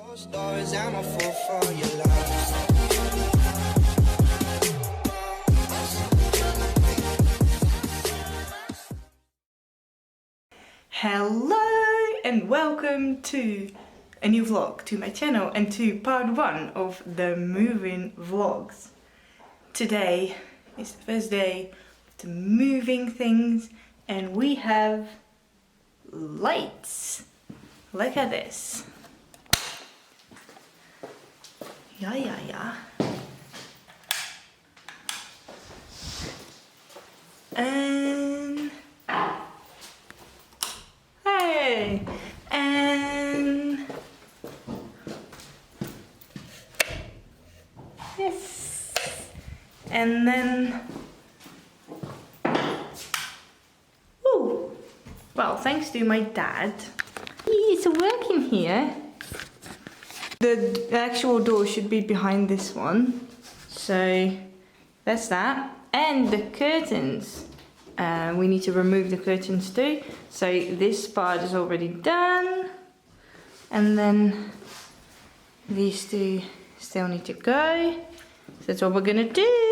Hello and welcome to a new vlog to my channel and to part 1 of the moving vlogs. Today is the first day of the moving things and we have lights. Look at this. Yeah. And hey, and yes, and then ooh, well, thanks to my dad, he's working here. The actual door should be behind this one, so that's that. And the curtains, we need to remove the curtains too. So this part is already done, and then these two still need to go. So that's what we're gonna do.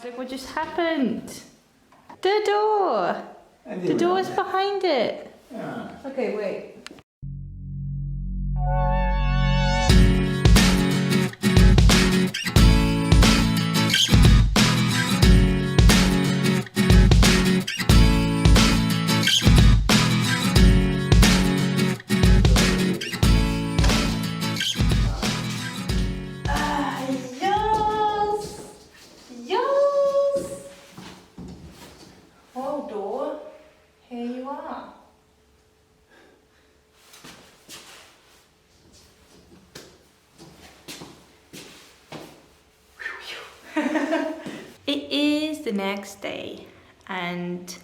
Look what just happened. The door. The door is behind it. Yeah. Okay, wait. It is the next day and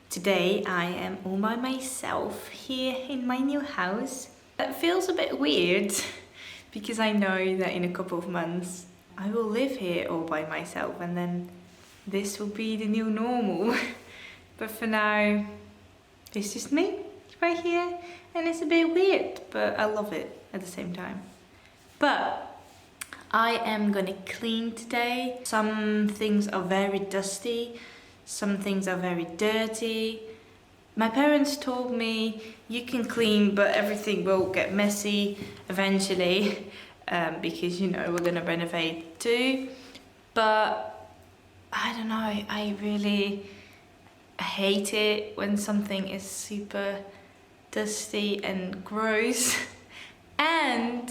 today I am all by myself here in my new house. It feels a bit weird because I know that in a couple of months I will live here all by myself and then this will be the new normal. But for now it's just me right here and it's a bit weird, but I love it at the same time. But I am gonna clean today. Some things are very dusty, some things are very dirty. My parents told me you can clean but everything will get messy eventually because you know we're gonna renovate too. But I don't know, I really hate it when something is super dusty and gross. And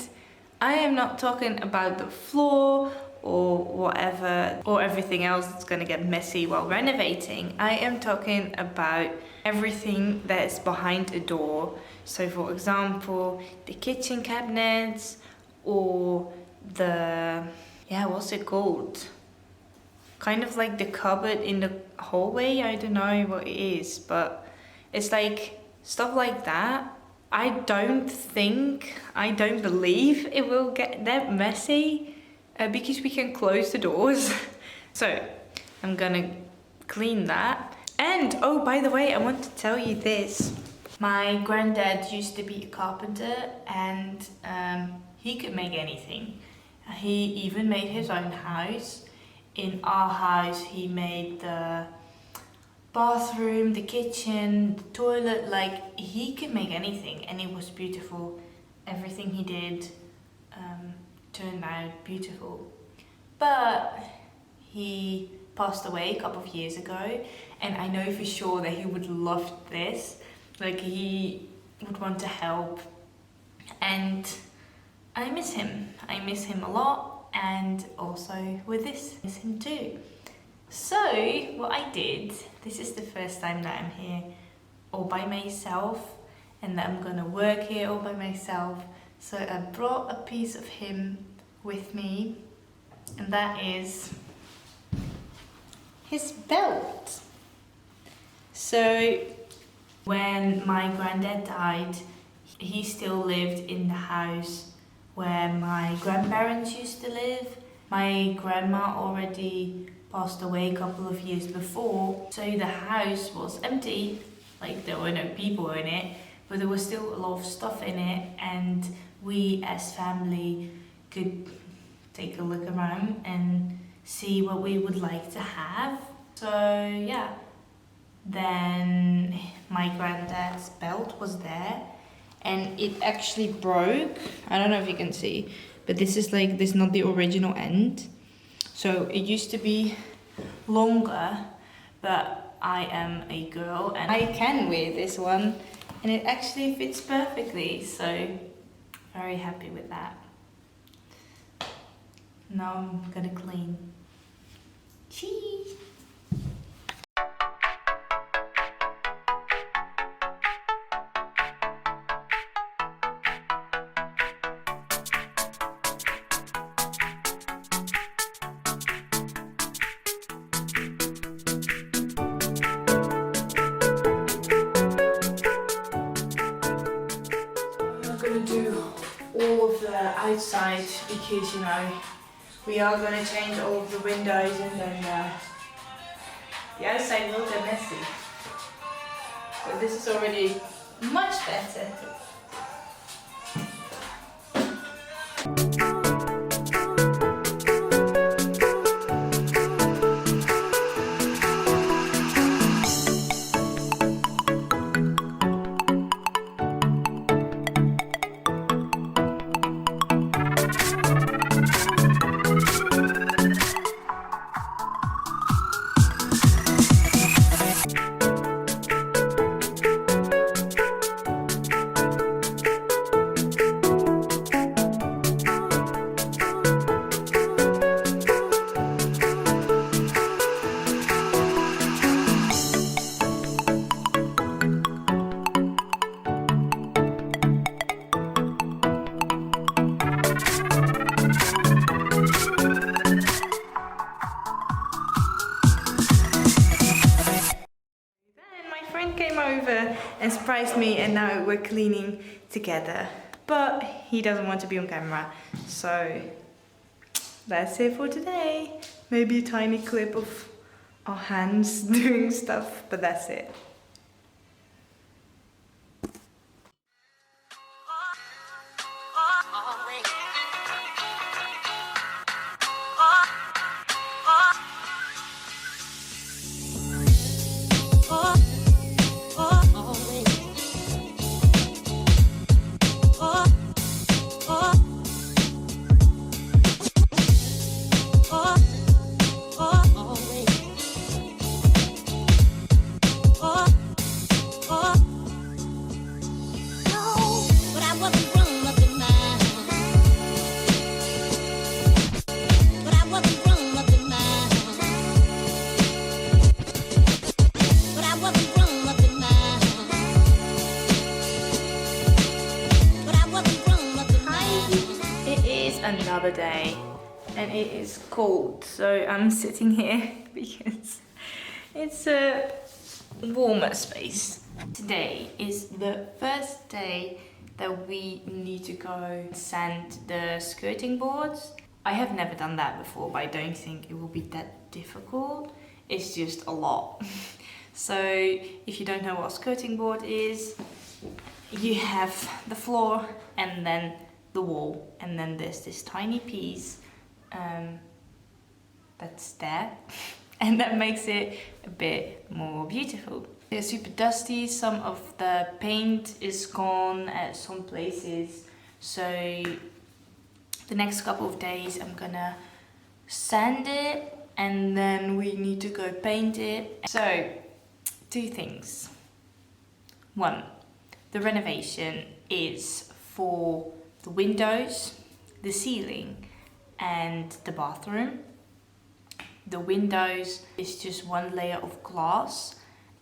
I am not talking about the floor or whatever or everything else that's gonna get messy while renovating. I am talking about everything that is behind a door. So for example, the kitchen cabinets or the, yeah, what's it called? Kind of like the cupboard in the hallway. I don't know what it is, but it's like stuff like that. I don't believe it will get that messy because we can close the doors. So I'm gonna clean that. And oh, by the way, I want to tell you this. My granddad used to be a carpenter and he could make anything. He even made his own house. In our house, he made the bathroom, the kitchen, the toilet, like he could make anything and it was beautiful. Everything he did turned out beautiful. But he passed away a couple of years ago and I know for sure that he would love this. Like he would want to help, and I miss him. I miss him a lot, and also with this, I miss him too. So what I did, this is the first time that I'm here all by myself and that I'm gonna work here all by myself. So I brought a piece of him with me, and that is his belt. So when my granddad died, he still lived in the house where my grandparents used to live. My grandma already passed away a couple of years before, so the house was empty, like there were no people in it, but there was still a lot of stuff in it, and we as family could take a look around and see what we would like to have. So yeah, then my granddad's belt was there, and it actually broke. I don't know if you can see, but this is like, this is not the original end. So it used to be longer, but I am a girl and I can wear this one, and it actually fits perfectly, so very happy with that. Now I'm gonna clean. Cheese! Do all of the outside because, you know, we are going to change all of the windows, and then the outside will get messy. But this is already much better. And surprised me, and now we're cleaning together, but he doesn't want to be on camera, so that's it for today. Maybe a tiny clip of our hands doing stuff, but that's it. Another day, and it is cold, so I'm sitting here because it's a warmer space. Today is the first day that we need to go sand the skirting boards. I have never done that before, but I don't think it will be that difficult. It's just a lot. So if you don't know what a skirting board is, you have the floor and then the wall, and then there's this tiny piece that's there, and that makes it a bit more beautiful. They're super dusty, some of the paint is gone at some places, so the next couple of days I'm gonna sand it, and then we need to go paint it. So 2 things. 1, the renovation is for the windows, the ceiling and the bathroom. The windows is just one layer of glass,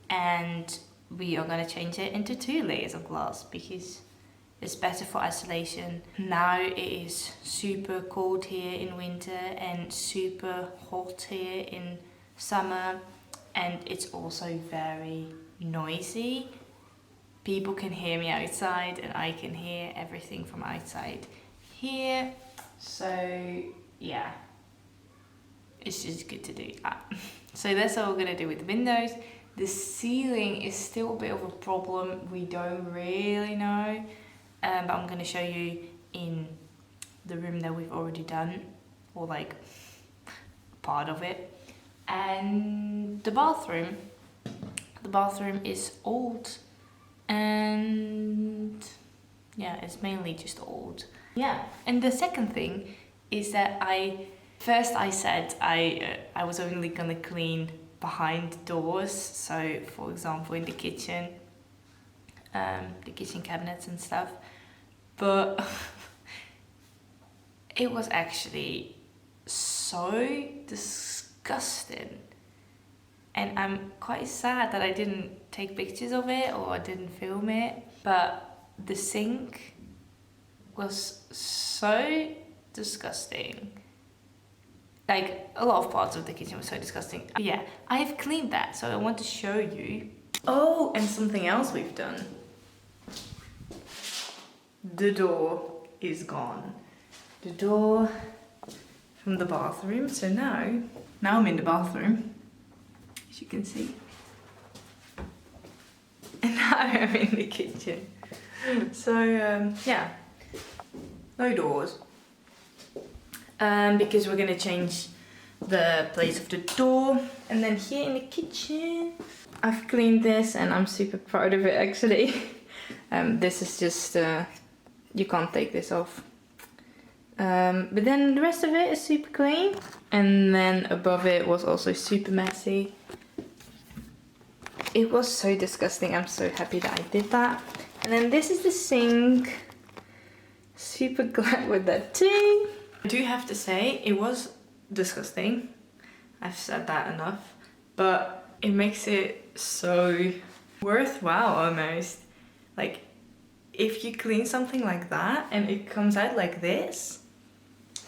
and we are going to change it into 2 layers of glass because it's better for isolation. Now it is super cold here in winter and super hot here in summer, and it's also very noisy. People can hear me outside and I can hear everything from outside here. So yeah, it's just good to do that. So that's what we're gonna do with the windows. The ceiling is still a bit of a problem. We don't really know, but I'm gonna show you in the room that we've already done, or like part of it. And the bathroom is old, and yeah, it's mainly just old. Yeah, and the second thing is that I said I was only gonna clean behind doors, so for example in the kitchen cabinets and stuff, but it was actually so disgusting, and I'm quite sad that I didn't take pictures of it or I didn't film it. But the sink was so disgusting. Like, a lot of parts of the kitchen were so disgusting. Yeah, I've cleaned that, so I want to show you. Oh, and something else we've done. The door is gone. The door from the bathroom. So now I'm in the bathroom, as you can see. And now I'm in the kitchen. So yeah, no doors. Because we're gonna change the place of the door. And then here in the kitchen, I've cleaned this and I'm super proud of it actually. This is just, you can't take this off. But then the rest of it is super clean. And then above it was also super messy. It was so disgusting. I'm so happy that I did that. And then this is the sink. Super glad with that too. I do have to say, it was disgusting. I've said that enough. But it makes it so worthwhile almost. Like, if you clean something like that and it comes out like this,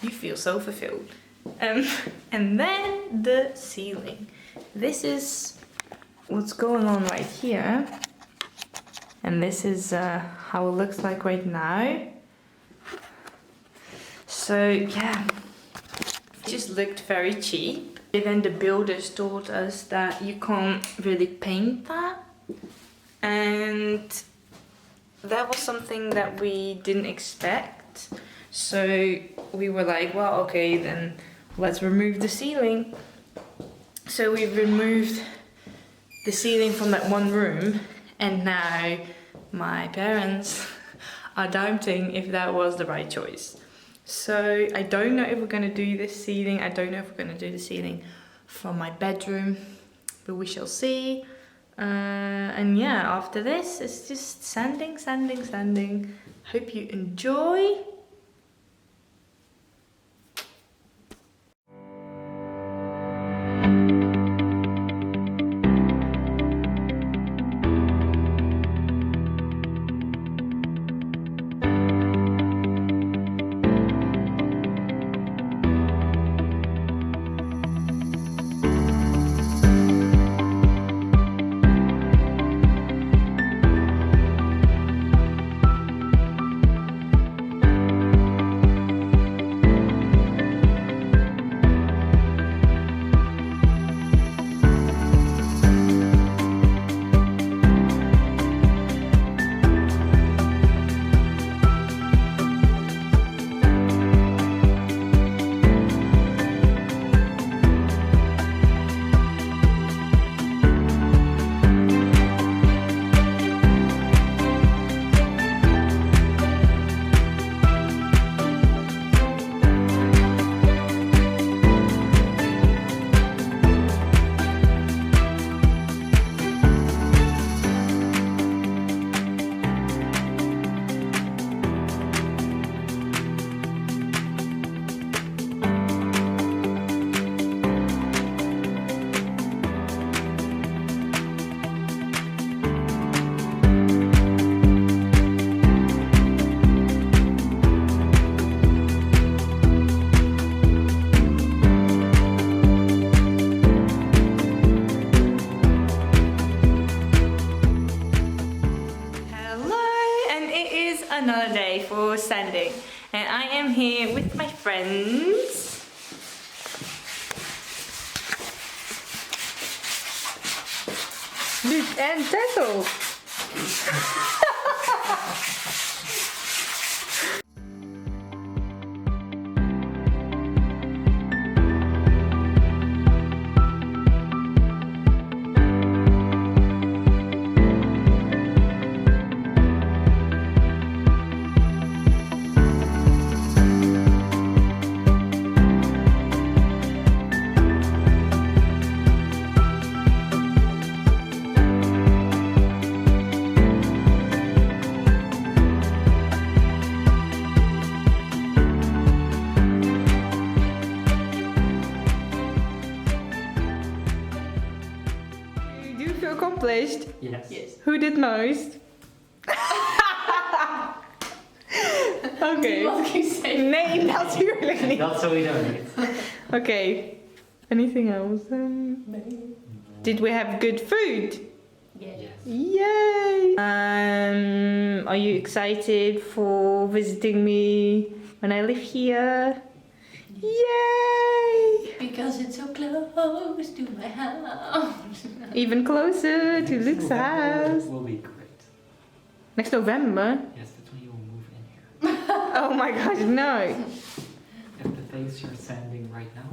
you feel so fulfilled. And then the ceiling. This is what's going on right here. And this is how it looks like right now. So yeah, it just looked very cheap. And then the builders told us that you can't really paint that. And that was something that we didn't expect. So we were like, well, okay, then let's remove the ceiling. So we removed the ceiling from that one room, and now my parents are doubting if that was the right choice. So I don't know if we're gonna do this ceiling. I don't know if we're gonna do the ceiling from my bedroom, but we shall see. And yeah, after this, it's just sanding. Hope you enjoy. another day for sanding, and I am here with my friends. Luc and Tessel. Accomplished? Yes. Who did most? Okay. Nee, natuurlijk That's what we don't. Okay. Anything else? Did we have good food? Yes. Yay! Are you excited for visiting me when I live here? Yay! Because it's so close to my house. Even closer to Luke's house. Will be great. Next November? Yes, that's when you will move in here. Oh my gosh, no. If the things you're sanding right now.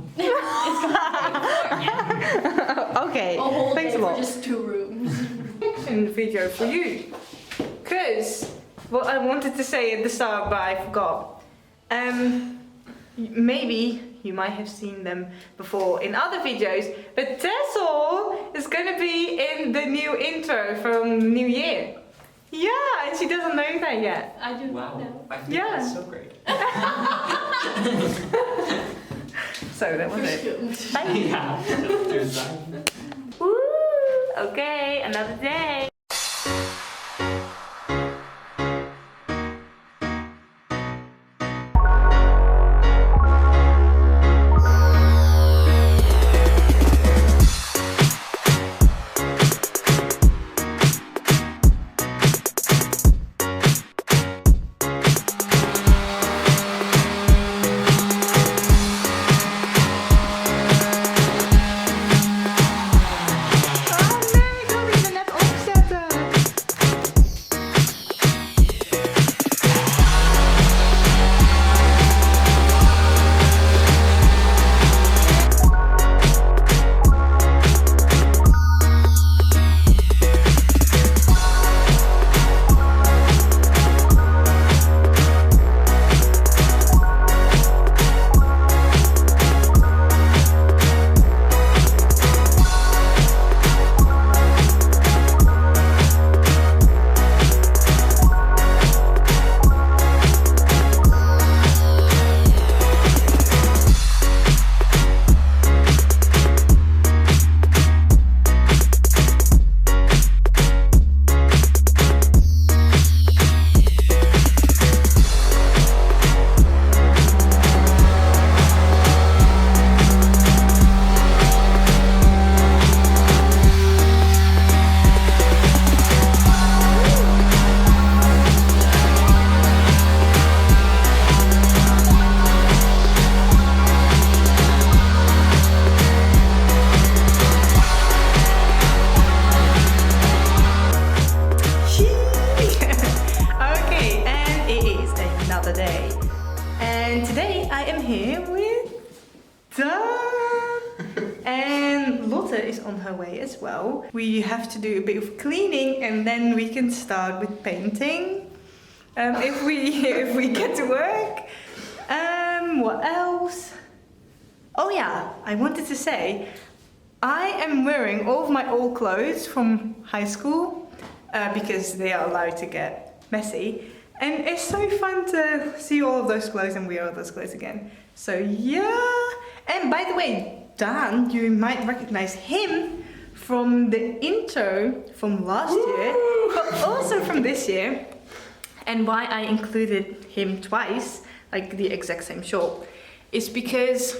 Okay, A whole thanks day a lot. for just 2 rooms. In the video for you. Because what I wanted to say at the start, but I forgot. Maybe you might have seen them before in other videos, but Tessel is gonna be in the new intro from New Year. Yeah, and she doesn't know that yet. I do Wow. not know. I think Yeah. that's so great. So that was it. Bye. Yeah. There's that. Woo! Okay, another day. As well. We have to do a bit of cleaning and then we can start with painting if we get to work. What else? Oh yeah, I wanted to say I am wearing all of my old clothes from high school because they are allowed to get messy, and it's so fun to see all of those clothes and wear all those clothes again. So yeah, and by the way, Dan, you might recognize him from the intro from last year, but also from this year. And why I included him twice, like the exact same shot, is because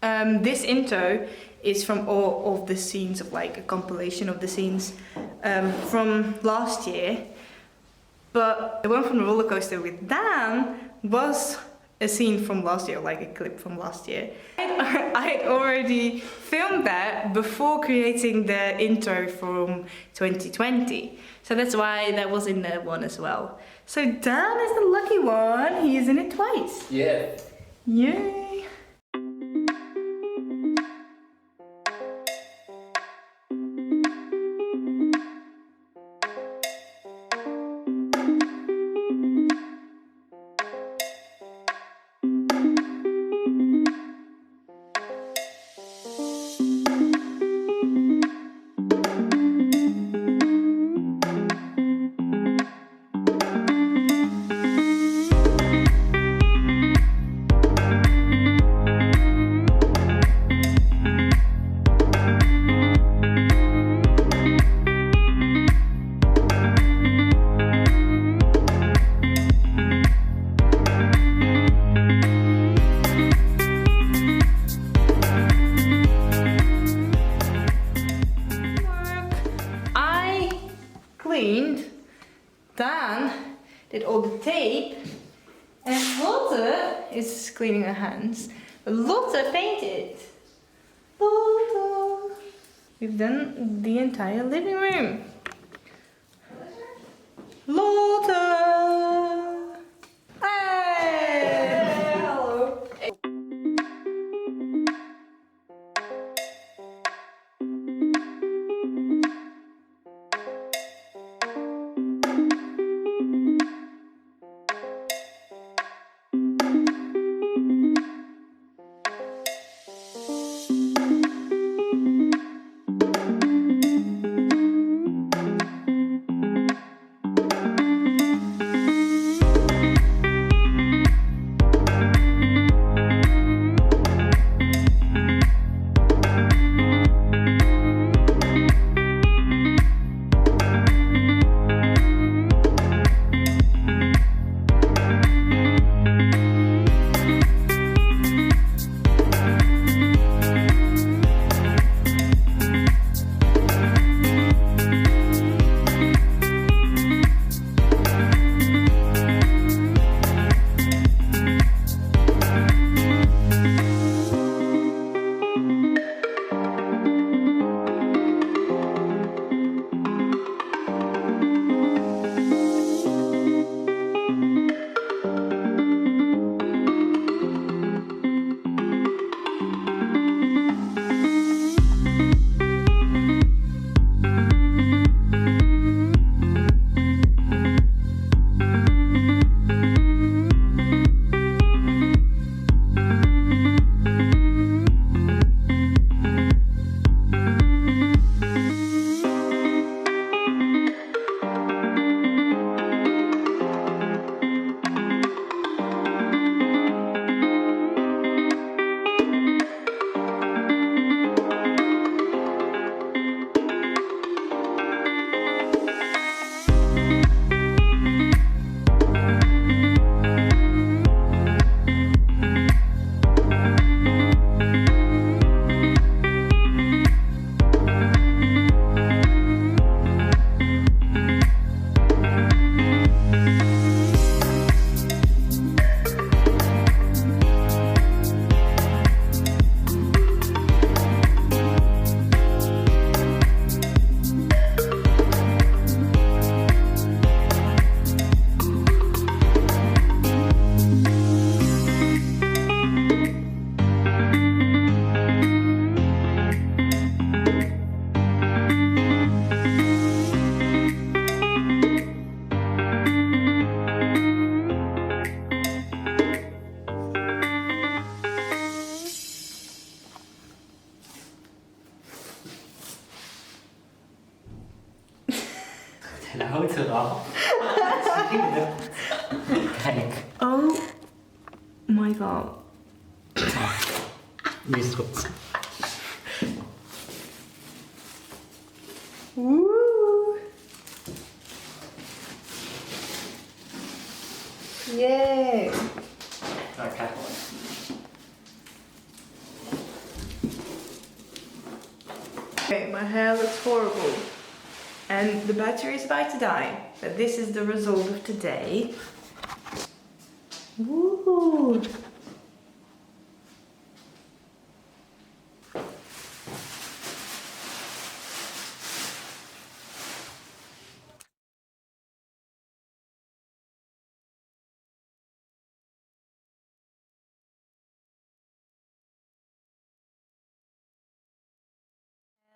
this intro is from all of the scenes of like a compilation of the scenes from last year. But the one from the roller coaster with Dan was a scene from last year, like a clip from last year. I had already filmed that before creating the intro from 2020. So that's why that was in that one as well. So Dan is the lucky one. He is in it twice. Yeah. Yay! Dan did all the tape, and Lotte is cleaning her hands. Lotte painted. Lotte. We've done the entire living room. Lotte. Hey! Hello. Den houdt eraf. Kijk. Oh my god. Nu is het goed. Woo! Yay! Nou, kijk maar. Okay, my hair looks horrible. and the battery is about to die. But this is the result of today. Woo!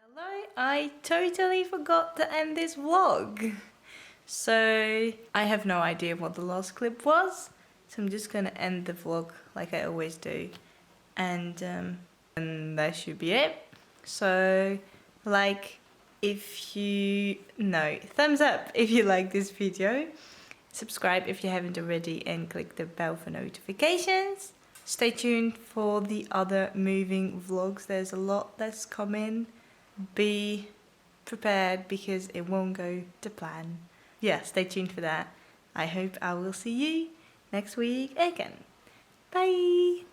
Hello, I totally forgot to end this vlog. So I have no idea what the last clip was. So I'm just gonna end the vlog like I always do. And that should be it. So like if you thumbs up if you like this video. Subscribe if you haven't already and click the bell for notifications. Stay tuned for the other moving vlogs. There's a lot that's coming. Be prepared because it won't go to plan. Yeah, stay tuned for that. I hope I will see you next week again. Bye!